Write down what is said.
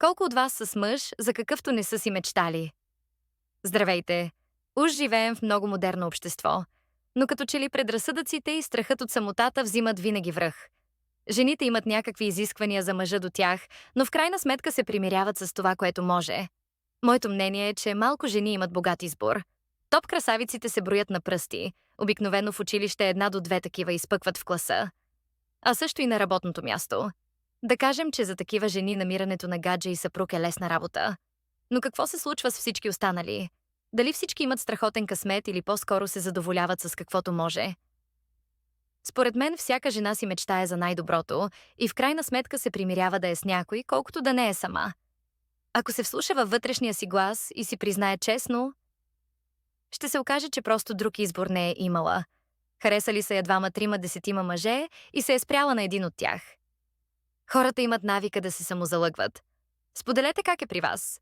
Колко от вас са с мъж, за какъвто не са си мечтали? Здравейте! Уж живеем в много модерно общество, но като че ли предразсъдъците и страхът от самотата взимат винаги връх. Жените имат някакви изисквания за мъжа до тях, но в крайна сметка се примиряват с това, което може. Моето мнение е, че малко жени имат богат избор. Топ красавиците се броят на пръсти. Обикновено в училище една до две такива изпъкват в класа. А също и на работното място. Да кажем, че за такива жени намирането на гадже и съпруг е лесна работа. Но какво се случва с всички останали? Дали всички имат страхотен късмет или по-скоро се задоволяват с каквото може? Според мен всяка жена си мечтае за най-доброто и в крайна сметка се примирява да е с някой, колкото да не е сама. Ако се вслуша във вътрешния си глас и си признае честно, ще се окаже, че просто друг избор не е имала. Харесали са я двама, трима, десетима мъже и се е спряла на един от тях. Хората имат навика да се самозалъгват. Споделете как е при вас.